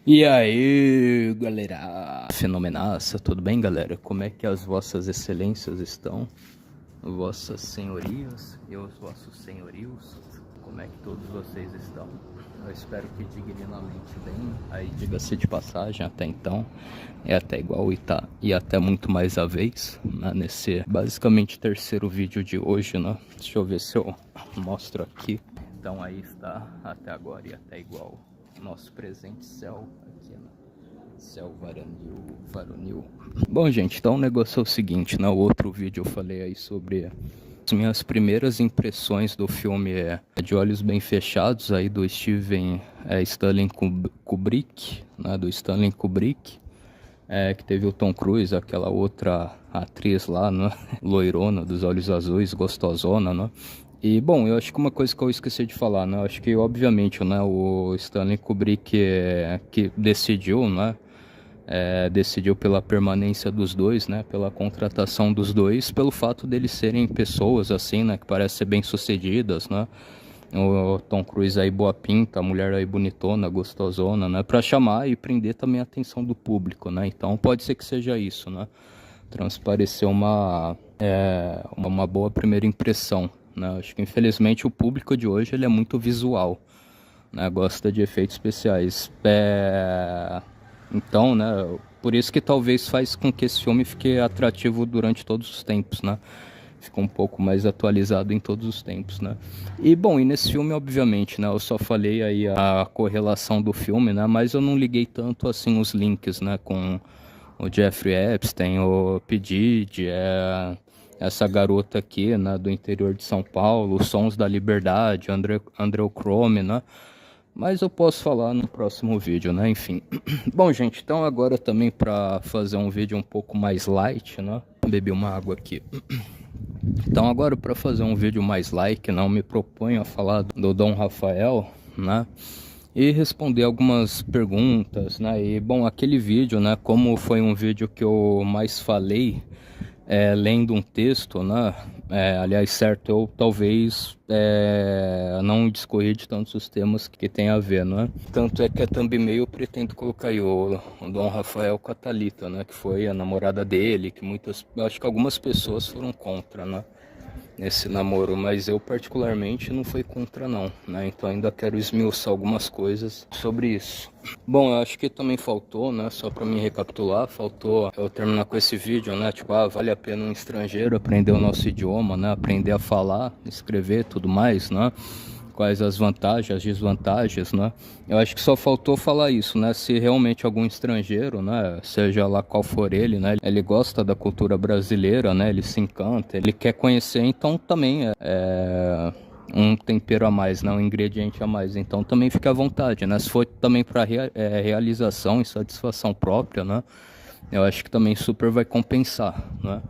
E aí, galera, fenomenaça, tudo bem, galera? Como é que as vossas excelências estão? Vossas senhorias e os vossos senhorios, como é que todos vocês estão? Eu espero que dignamente bem, aí diga-se de passagem, até então, é até igual e até muito mais a vez, né? Nesse basicamente terceiro vídeo de hoje, né? Deixa eu ver se eu mostro aqui. Então aí está, até agora e até igual. Nosso presente céu aqui, né? Céu varonil. Bom, gente, então o negócio é o seguinte, no outro vídeo eu falei aí sobre as minhas primeiras impressões do filme De Olhos Bem Fechados, aí do Stanley Kubrick, né? Do Stanley Kubrick, que teve o Tom Cruise, aquela outra atriz lá, né? Loirona, dos olhos azuis, gostosona, né? E, bom, eu acho que uma coisa que eu esqueci de falar, né? Eu acho que, obviamente, né, o Stanley Kubrick que decidiu, né? Decidiu pela permanência dos dois, né? Pela contratação dos dois, pelo fato deles serem pessoas, assim, né? Que parecem ser bem-sucedidas, né? O Tom Cruise aí boa pinta, a mulher aí bonitona, gostosona, né? Pra chamar e prender também a atenção do público, né? Então pode ser que seja isso, né? Transparecer uma boa primeira impressão, né? Acho que infelizmente o público de hoje ele é muito visual, né? Gosta de efeitos especiais. Então, né? Por isso que talvez faz com que esse filme fique atrativo durante todos os tempos, né? Fica um pouco mais atualizado em todos os tempos, né? E bom, e nesse filme, obviamente, né? Eu só falei aí a correlação do filme, né? Mas eu não liguei tanto assim os links, né? Com o Jeffrey Epstein, o P. Diddy, essa garota aqui, né? Do interior de São Paulo, os Sons da Liberdade, André Crome, né? Mas eu posso falar no próximo vídeo, né? Enfim. Bom, gente, então agora também para fazer um vídeo um pouco mais light, né? Bebi uma água aqui. Então agora para fazer um vídeo mais light, não me proponho a falar do Dom Rafael, né? E responder algumas perguntas, né? E bom, aquele vídeo, né? Como foi um vídeo que eu mais falei, lendo um texto, né? Aliás, certo, eu talvez não discorri de tantos os temas que tem a ver, né? Tanto é que a thumbnail eu pretendo colocar aí o Dom Rafael com a Thalita, né? Que foi a namorada dele, que acho que algumas pessoas foram contra, né? Nesse namoro, mas eu particularmente não fui contra não, né? Então ainda quero esmiuçar algumas coisas sobre isso. Bom, eu acho que também faltou, né? Só para me recapitular, faltou eu terminar com esse vídeo, né? Tipo, vale a pena um estrangeiro aprender o nosso idioma, né? Aprender a falar, escrever, tudo mais, né? Quais as vantagens, as desvantagens, né? Eu acho que só faltou falar isso, né? Se realmente algum estrangeiro, né? Seja lá qual for ele, né? Ele gosta da cultura brasileira, né? Ele se encanta, ele quer conhecer, então também é um tempero a mais, né? Um ingrediente a mais. Então também fica à vontade, né? Se for também para realização e satisfação própria, né? Eu acho que também super vai compensar, né?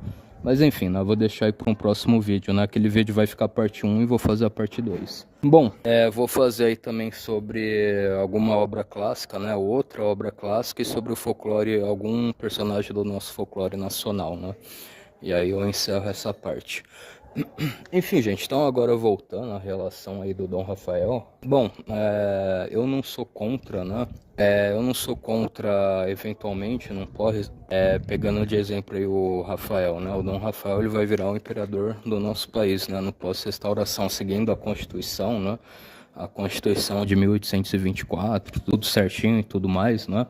Mas enfim, né, vou deixar aí para um próximo vídeo, né? Aquele vídeo vai ficar parte 1 e vou fazer a parte 2. Bom, vou fazer aí também sobre alguma obra clássica, né? Outra obra clássica e sobre o folclore, algum personagem do nosso folclore nacional, né? E aí eu encerro essa parte. Enfim, gente, então agora voltando à relação aí do Dom Rafael. Bom, eu não sou contra, né? Eu não sou contra, eventualmente, não pode, pegando de exemplo aí o Rafael, né? O Dom Rafael, ele vai virar o imperador do nosso país, né? No pós-restauração, seguindo a Constituição, né? A Constituição de 1824, tudo certinho e tudo mais, né?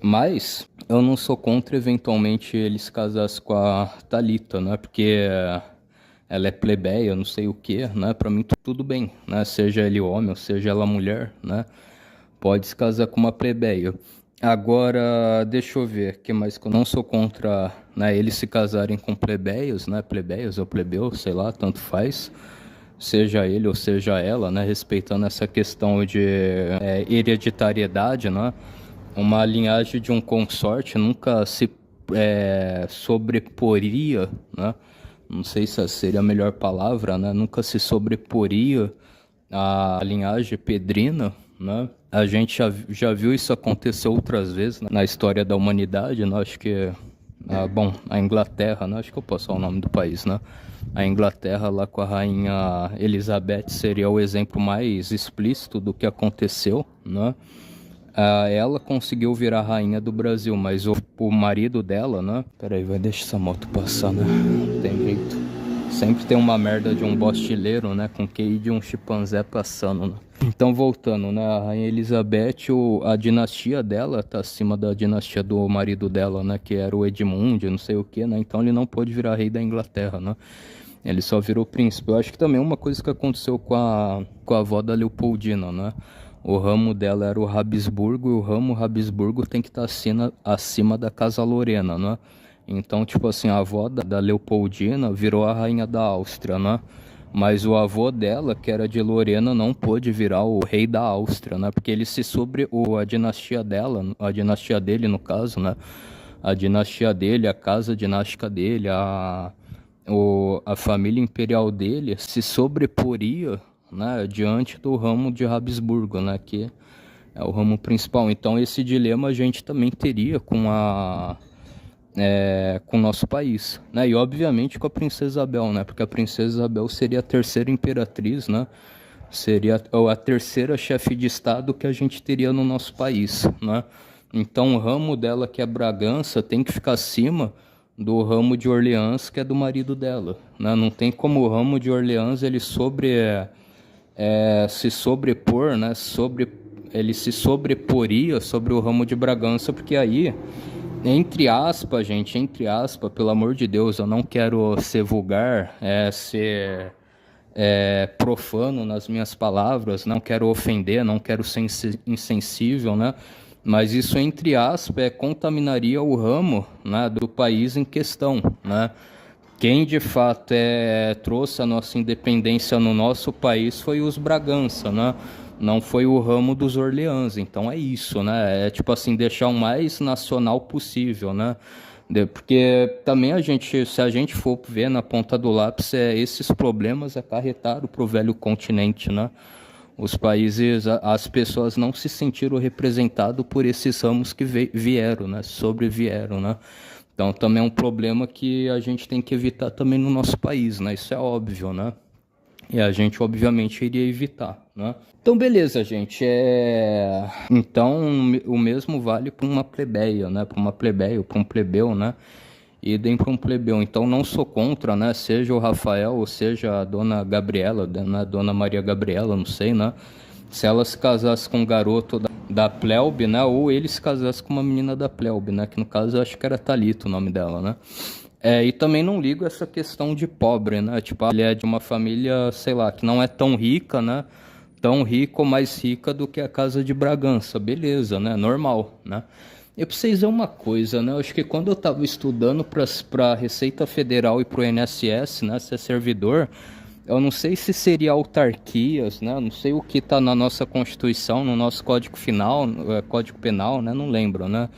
Mas eu não sou contra, eventualmente, ele se casasse com a Thalita, né? Porque ela é plebeia, não sei o que, né? Pra mim tudo bem, né? Seja ele homem ou seja ela mulher, né? Pode se casar com uma plebeia. Agora, deixa eu ver, que mais que eu não sou contra, né? Eles se casarem com plebeios, né? Plebeios ou plebeu, sei lá, tanto faz. Seja ele ou seja ela, né? Respeitando essa questão de hereditariedade, né? Uma linhagem de um consorte nunca se sobreporia, né? Não sei se seria a melhor palavra, né? Nunca se sobreporia à linhagem pedrina, né? A gente já viu isso acontecer outras vezes, né? Na história da humanidade, né? Acho que, bom, a Inglaterra, né? Acho que eu posso falar o nome do país, né? A Inglaterra lá com a rainha Elizabeth seria o exemplo mais explícito do que aconteceu, né? ela conseguiu virar rainha do Brasil, mas o marido dela, né? Peraí, vai deixar essa moto passar, né? Não tem jeito. Sempre tem uma merda de um bostileiro, né? Com QI de um chimpanzé passando, né? Então, voltando, né? A Rainha Elizabeth, a dinastia dela tá acima da dinastia do marido dela, né? Que era o Edmund, não sei o que, né? Então ele não pôde virar rei da Inglaterra, né? Ele só virou príncipe. Eu acho que também uma coisa que aconteceu com a avó da Leopoldina, né? O ramo dela era o Habsburgo, e o ramo Habsburgo tem que estar acima da Casa Lorena, né? Então, tipo assim, a avó da Leopoldina virou a rainha da Áustria, né? Mas o avô dela, que era de Lorena, não pôde virar o rei da Áustria, né? Porque ele a dinastia dela, a dinastia dele, no caso, né? A dinastia dele, a casa dinástica dele, a família imperial dele se sobreporia, né, diante do ramo de Habsburgo, né, que é o ramo principal. Então esse dilema a gente também teria com o nosso país, né, e obviamente com a princesa Isabel, né, porque a princesa Isabel seria a terceira imperatriz, né, seria a terceira chefe de estado que a gente teria no nosso país, né. Então o ramo dela, que é Bragança, tem que ficar acima do ramo de Orleans, que é do marido dela, né? Não tem como o ramo de Orleans ele se sobrepor, né? Ele se sobreporia sobre o ramo de Bragança, porque aí, entre aspas, gente, entre aspas, pelo amor de Deus, eu não quero ser vulgar, ser profano nas minhas palavras, não quero ofender, não quero ser insensível, né? Mas isso, entre aspas, contaminaria o ramo, né, do país em questão, né? Quem de fato trouxe a nossa independência no nosso país foi os Bragança, né? Não foi o ramo dos Orleans. Então é isso, né? É tipo assim, deixar o mais nacional possível, né? Porque também se a gente for ver na ponta do lápis, esses problemas acarretaram para o velho continente, né? Os países, as pessoas não se sentiram representadas por esses ramos que vieram, né? Sobrevieram, né? Então também é um problema que a gente tem que evitar também no nosso país, né? Isso é óbvio, né? E a gente obviamente iria evitar, né? Então beleza, gente. Então o mesmo vale para uma plebeia, né? Para uma plebeia, para um plebeu, né? Idem para um plebeu. Então não sou contra, né? Seja o Rafael ou seja a dona Gabriela, né? Dona Maria Gabriela, não sei, né? Se ela se casasse com um garoto da plebe, né? Ou ele se casasse com uma menina da plebe, né? Que no caso eu acho que era Thalita o nome dela, né? E também não ligo essa questão de pobre, né? Tipo, ele é de uma família, sei lá, que não é tão rica, né? Tão rica ou mais rica do que a casa de Bragança. Beleza, né? Normal, né? Eu preciso dizer uma coisa, né? Eu acho que quando eu estava estudando para a Receita Federal e para o INSS, né? Ser servidor, eu não sei se seria autarquias, né? Eu não sei o que está na nossa Constituição, no nosso Código Código Penal, né? Não lembro, né?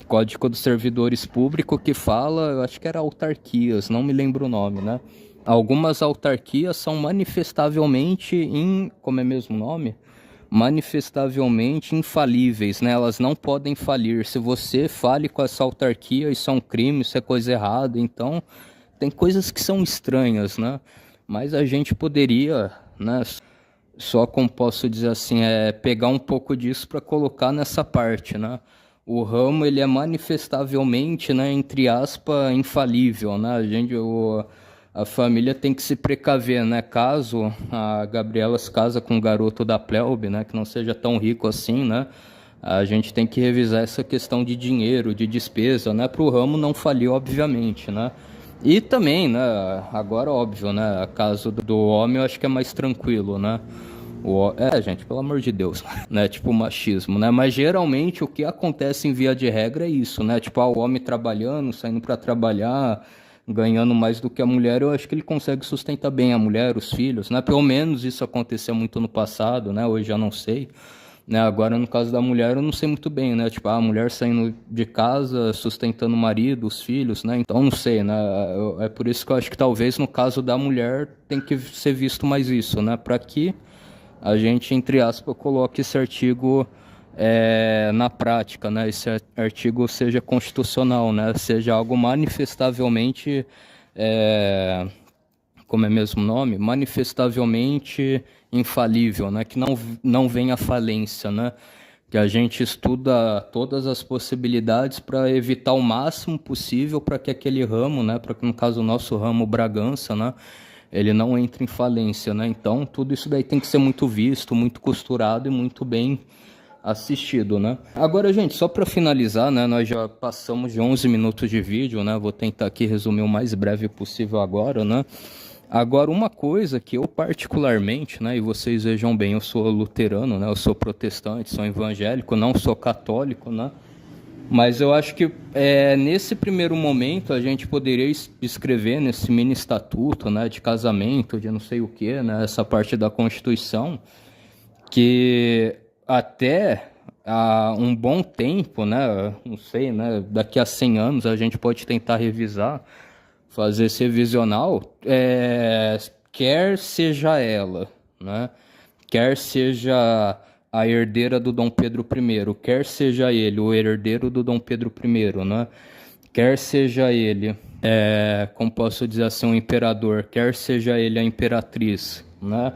Código dos Servidores Públicos que fala, eu acho que era autarquias, não me lembro o nome, né? Algumas autarquias são manifestavelmente como é mesmo o nome? Manifestavelmente infalíveis, né? Elas não podem falir. Se você fale com essa autarquia, isso é um crime, isso é coisa errada. Então, tem coisas que são estranhas, né? Mas a gente poderia, né? Só como posso dizer assim, pegar um pouco disso para colocar nessa parte, né? O ramo ele é manifestavelmente, né, entre aspas, infalível, né? A família tem que se precaver, né? Caso a Gabriela se casa com um garoto da plebe, né, que não seja tão rico assim, né? A gente tem que revisar essa questão de dinheiro, de despesa, né, para o ramo não falir, obviamente, né? E também, né, agora óbvio, né, caso do homem eu acho que é mais tranquilo, né? Gente, pelo amor de Deus, né? Tipo machismo, né? Mas geralmente o que acontece em via de regra é isso, né? Tipo, o homem trabalhando, saindo para trabalhar, ganhando mais do que a mulher, eu acho que ele consegue sustentar bem a mulher, os filhos, né? Pelo menos isso aconteceu muito no passado, né? Hoje eu não sei, né? Agora no caso da mulher eu não sei muito bem, né? Tipo, a mulher saindo de casa, sustentando o marido, os filhos, né? Então não sei, né? É por isso que eu acho que talvez no caso da mulher tem que ser visto mais isso, né? Para que a gente, entre aspas, coloque esse artigo na prática, né? Esse artigo seja constitucional, né? Seja algo manifestavelmente, como é mesmo o nome? Manifestavelmente infalível, né? Que não venha à falência, né? que a gente estuda todas as possibilidades para evitar o máximo possível para que aquele ramo, né, para que no caso o nosso ramo Bragança, né, ele não entre em falência, né? Então tudo isso daí tem que ser muito visto, muito costurado e muito bem assistido, né? Agora, gente, só para finalizar, né, nós já passamos de 11 minutos de vídeo, né? Vou tentar aqui resumir o mais breve possível agora, né? Agora, uma coisa que eu particularmente, né, e vocês vejam bem, eu sou luterano, né, eu sou protestante, sou evangélico, não sou católico, né, mas eu acho que nesse primeiro momento a gente poderia escrever nesse mini estatuto, né, de casamento, de não sei o que, né, essa parte da Constituição, que até há um bom tempo, né, não sei, né, daqui a 100 anos a gente pode tentar revisar, fazer esse revisional, quer seja ela, né? Quer seja a herdeira do Dom Pedro I, quer seja ele o herdeiro do Dom Pedro I, né? Quer seja ele, como posso dizer assim, um imperador, quer seja ele a imperatriz, né?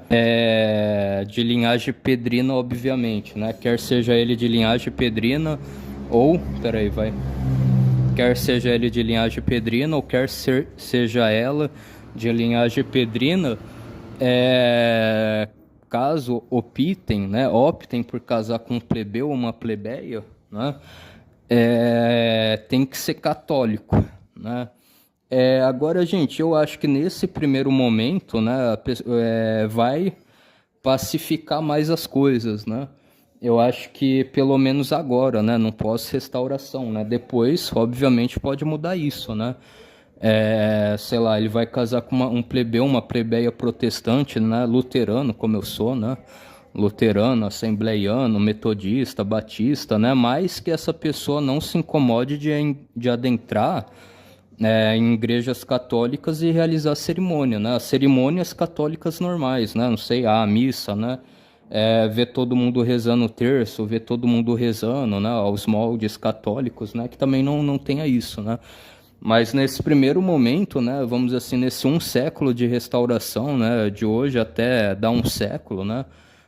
De linhagem pedrina, obviamente, né? Quer seja ele de linhagem pedrina ou, peraí, vai... Quer seja ele de linhagem pedrina ou quer seja ela de linhagem pedrina, caso optem, né, optem por casar com um plebeu ou uma plebeia, né, tem que ser católico, né. Agora, gente, eu acho que nesse primeiro momento, né, vai pacificar mais as coisas, né. Eu acho que pelo menos agora, né, no pós-restauração, né, depois, obviamente, pode mudar isso, né, sei lá, ele vai casar com um plebeu, uma plebeia protestante, né, luterano, como eu sou, né, luterano, assembleiano, metodista, batista, né, mas que essa pessoa não se incomode de adentrar em igrejas católicas e realizar cerimônia, né, as cerimônias católicas normais, né, não sei, a missa, né, ver todo mundo rezando o terço, ver todo mundo rezando, né, aos moldes católicos, né, que também não tenha isso, né. Mas nesse primeiro momento, né, vamos dizer assim, nesse 1 século de restauração, né, de hoje até dar 1 século, né,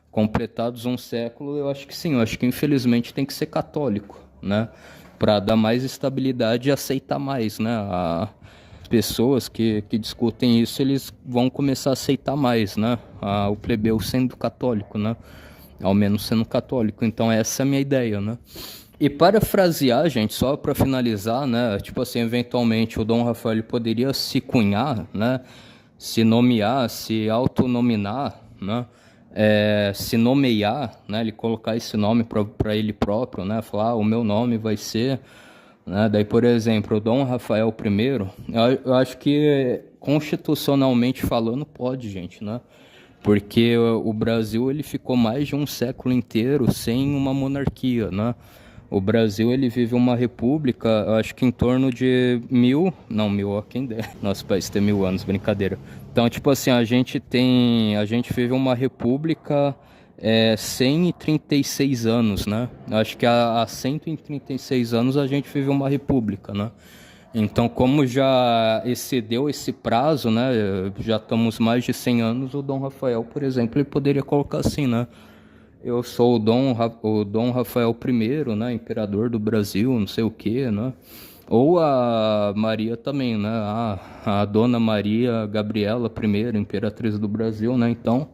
completados 1 século, eu acho que sim, eu acho que infelizmente tem que ser católico, né, para dar mais estabilidade e aceitar mais, né, pessoas que discutem isso, eles vão começar a aceitar mais, né? O plebeu sendo católico, né? Ao menos sendo católico. Então essa é a minha ideia, né? E parafrasear, gente, só para finalizar, né? Tipo assim, eventualmente o Dom Rafael ele poderia se cunhar, né? Se nomear, se autonominar, né? Se nomear, né? Ele colocar esse nome para ele próprio, né? Falar, o meu nome vai ser... Né? Daí, por exemplo, o Dom Rafael I, eu acho que constitucionalmente falando pode, gente, né? Porque o Brasil ele ficou mais de 1 século inteiro sem uma monarquia, né? O Brasil ele vive uma república, eu acho que em torno de 1000, não 1000, ó, quem der. Nosso país tem 1000 anos, brincadeira. Então, tipo assim, a gente vive uma república 136 anos, né? Acho que há 136 anos a gente vive uma república, né? Então, como já excedeu esse prazo, né? Já estamos mais de 100 anos, o Dom Rafael, por exemplo, ele poderia colocar assim, né? Eu sou o Dom Rafael I, né? Imperador do Brasil, não sei o quê, né? Ou a Maria também, né? A Dona Maria Gabriela I, Imperatriz do Brasil, né? Então...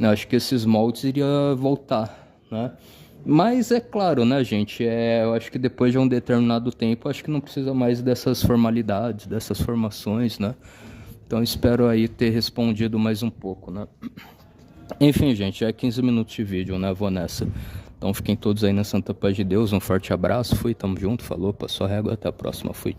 eu acho que esses moldes iriam voltar, né? Mas é claro, né, gente? Eu acho que depois de um determinado tempo, acho que não precisa mais dessas formalidades, dessas formações, né? Então espero aí ter respondido mais um pouco, né? Enfim, gente, já é 15 minutos de vídeo, né? Vou nessa. Então fiquem todos aí na santa paz de Deus. Um forte abraço. Fui, tamo junto. Falou, passou a régua. Até a próxima. Fui.